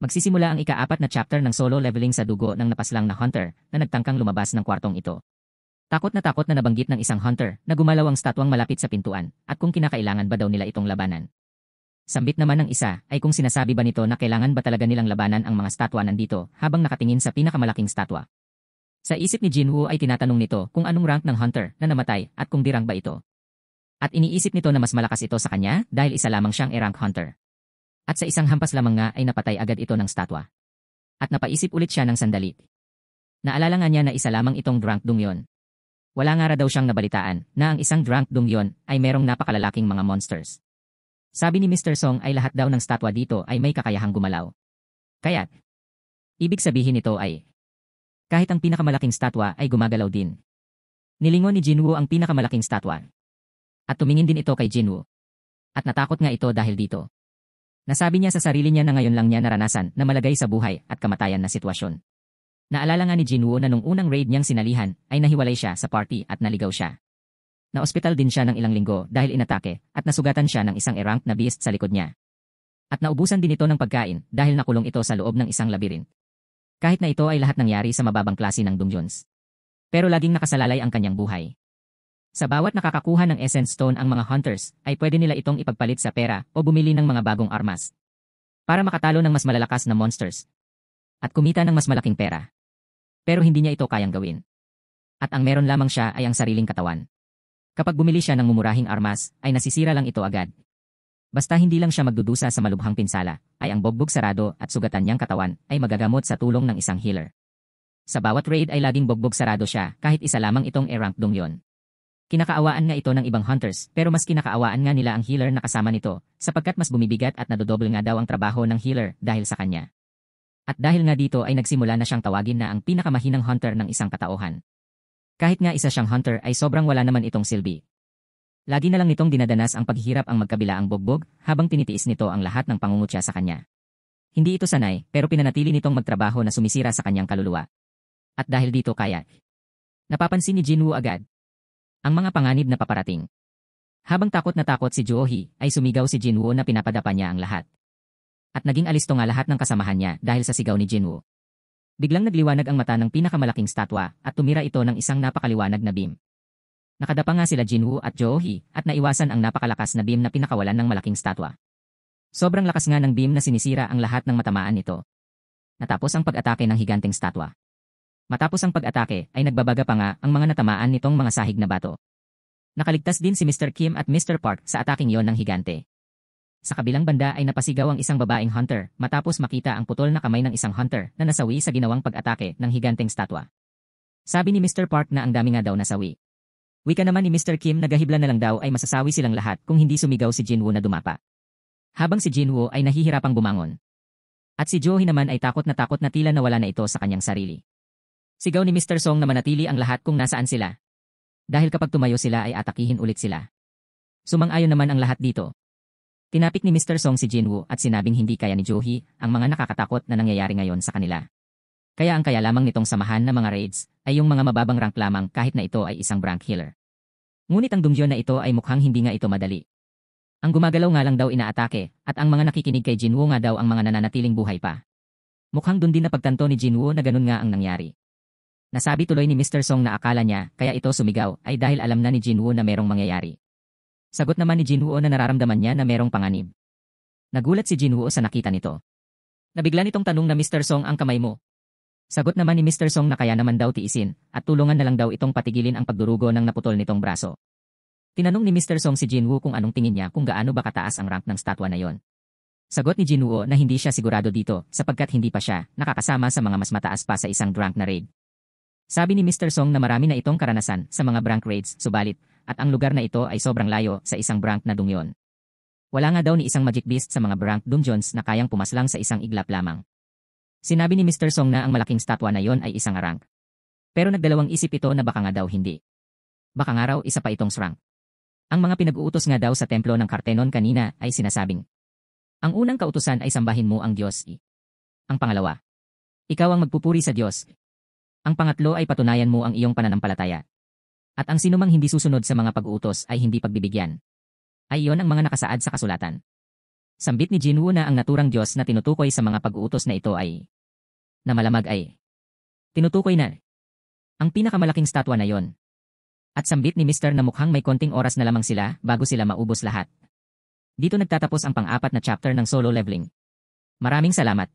Magsisimula ang ika-4 na chapter ng solo leveling sa dugo ng napaslang na hunter na nagtangkang lumabas ng kwartong ito. Takot na nabanggit ng isang hunter na gumalaw ang statwang malapit sa pintuan at kung kinakailangan ba daw nila itong labanan. Sambit naman ng isa ay kung sinasabi ba nito na kailangan ba talaga nilang labanan ang mga statwa nandito habang nakatingin sa pinakamalaking statwa. Sa isip ni Jinwoo ay tinatanong nito kung anong rank ng hunter na namatay at kung di rank ba ito. At iniisip nito na mas malakas ito sa kanya dahil isa lamang siyang rank hunter. At sa isang hampas lamang nga ay napatay agad ito ng statwa. At napaisip ulit siya ng sandali. Naalala nga niya na isa lamang itong drunk Dongyeon. Wala nga ra daw siyang nabalitaan na ang isang drunk Dongyeon ay merong napakalalaking mga monsters. Sabi ni Mr. Song ay lahat daw ng statwa dito ay may kakayahang gumalaw. Kaya't, ibig sabihin nito ay, kahit ang pinakamalaking statwa ay gumagalaw din. Nilingon ni Jinwoo ang pinakamalaking statwa. At tumingin din ito kay Jinwoo. At natakot nga ito dahil dito. Nasabi niya sa sarili niya na ngayon lang niya naranasan na malagay sa buhay at kamatayan na sitwasyon. Naalala nga ni Jinwoo na nung unang raid niyang sinalihan ay nahiwalay siya sa party at naligaw siya. Na-ospital din siya ng ilang linggo dahil inatake at nasugatan siya ng isang rank na beast sa likod niya. At naubusan din ito ng pagkain dahil nakulong ito sa loob ng isang labirin. Kahit na ito ay lahat nangyari sa mababang klase ng Dongyeons. Pero laging nakasalalay ang kanyang buhay. Sa bawat nakakakuha ng Essence Stone ang mga hunters, ay pwede nila itong ipagpalit sa pera o bumili ng mga bagong armas. Para makatalo ng mas malalakas na monsters. At kumita ng mas malaking pera. Pero hindi niya ito kayang gawin. At ang meron lamang siya ay ang sariling katawan. Kapag bumili siya ng mumurahing armas, ay nasisira lang ito agad. Basta hindi lang siya magdudusa sa malubhang pinsala, ay ang bogbog sarado at sugatan niyang katawan ay magagamot sa tulong ng isang healer. Sa bawat raid ay laging bogbog sarado siya kahit isa lamang itong rank Dongyeon. Kinakaawaan nga ito ng ibang hunters pero mas kinakaawaan nga nila ang healer na kasama nito sapagkat mas bumibigat at nadodouble nga daw ang trabaho ng healer dahil sa kanya. At dahil nga dito ay nagsimula na siyang tawagin na ang pinakamahinang hunter ng isang katauhan. Kahit nga isa siyang hunter ay sobrang wala naman itong silbi. Lagi na lang nitong dinadanas ang paghihirap ang magkabilaang bogbog habang tinitiis nito ang lahat ng pangungutya sa kanya. Hindi ito sanay pero pinanatili nitong magtrabaho na sumisira sa kanyang kaluluwa. At dahil dito kaya, napapansin ni Jinwoo agad ang mga panganib na paparating. Habang takot na takot si Joo-hee, ay sumigaw si Jinwoo na pinapadapa niya ang lahat. At naging alisto nga lahat ng kasamahan niya dahil sa sigaw ni Jinwoo. Biglang nagliwanag ang mata ng pinakamalaking statwa at tumira ito ng isang napakaliwanag na beam. Nakadapa nga sila Jinwoo at Joo-hee at naiwasan ang napakalakas na beam na pinakawalan ng malaking statwa. Sobrang lakas nga ng beam na sinisira ang lahat ng matamaan nito. Natapos ang pag-atake ng higanteng statwa. Matapos ang pag-atake ay nagbabaga pa nga ang mga natamaan nitong mga sahig na bato. Nakaligtas din si Mr. Kim at Mr. Park sa ataking yon ng higante. Sa kabilang banda ay napasigaw ang isang babaeng hunter matapos makita ang putol na kamay ng isang hunter na nasawi sa ginawang pag-atake ng higanteng statwa. Sabi ni Mr. Park na ang dami nga daw nasawi. Wika naman ni Mr. Kim na gahibla na lang daw ay masasawi silang lahat kung hindi sumigaw si Jinwoo na dumapa. Habang si Jinwoo ay nahihirapang bumangon. At si Joo-hee naman ay takot na tila nawala na ito sa kanyang sarili. Sigaw ni Mr. Song na manatili ang lahat kung nasaan sila. Dahil kapag tumayo sila ay atakihin ulit sila. Sumang-ayon naman ang lahat dito. Tinapik ni Mr. Song si Jinwoo at sinabing hindi kaya ni Joo-hee ang mga nakakatakot na nangyayari ngayon sa kanila. Kaya ang kaya lamang nitong samahan na mga raids ay yung mga mababang rank lamang kahit na ito ay isang rank healer. Ngunit ang Dongyeon na ito ay mukhang hindi nga ito madali. Ang gumagalaw nga lang daw inaatake at ang mga nakikinig kay Jinwoo nga daw ang mga nananatiling buhay pa. Mukhang dun din napagtanto ni Jinwoo na ganun nga ang nangyari. Nasabi tuloy ni Mr. Song na akala niya kaya ito sumigaw ay dahil alam na ni Jinwoo na merong mangyayari. Sagot naman ni Jinwoo na nararamdaman niya na merong panganib. Nagulat si Jinwoo sa nakita nito. Nabigla nitong tanong na Mr. Song ang kamay mo. Sagot naman ni Mr. Song na kaya naman daw tiisin at tulungan na lang daw itong patigilin ang pagdurugo ng naputol nitong braso. Tinanong ni Mr. Song si Jinwoo kung anong tingin niya kung gaano ba kataas ang rank ng statwa na yon. Sagot ni Jinwoo na hindi siya sigurado dito sapagkat hindi pa siya nakakasama sa mga mas mataas pa sa isang rank na raid. Sabi ni Mr. Song na marami na itong karanasan sa mga rank raids subalit at ang lugar na ito ay sobrang layo sa isang rank na Dongyeon. Wala nga daw ni isang magic beast sa mga rank Dongyeons na kayang pumaslang sa isang iglap lamang. Sinabi ni Mr. Song na ang malaking statwa na yon ay isang rank. Pero nagdalawang isip ito na baka nga daw hindi. Baka nga raw isa pa itong rank. Ang mga pinag-uutos nga daw sa templo ng Kartenon kanina ay sinasabing, ang unang kautusan ay sambahin mo ang Diyos. Ang pangalawa, ikaw ang magpupuri sa Diyos. Ang pangatlo ay patunayan mo ang iyong pananampalataya. At ang sinumang hindi susunod sa mga pag-uutos ay hindi pagbibigyan. Ay iyon ang mga nakasaad sa kasulatan. Sambit ni Jinwoo na ang naturang Diyos na tinutukoy sa mga pag-uutos na ito ay na malamag ay tinutukoy na ang pinakamalaking statwa na yon. At sambit ni Mr. na mukhang may konting oras na lamang sila bago sila maubos lahat. Dito nagtatapos ang pang-apat na chapter ng Solo Leveling. Maraming salamat.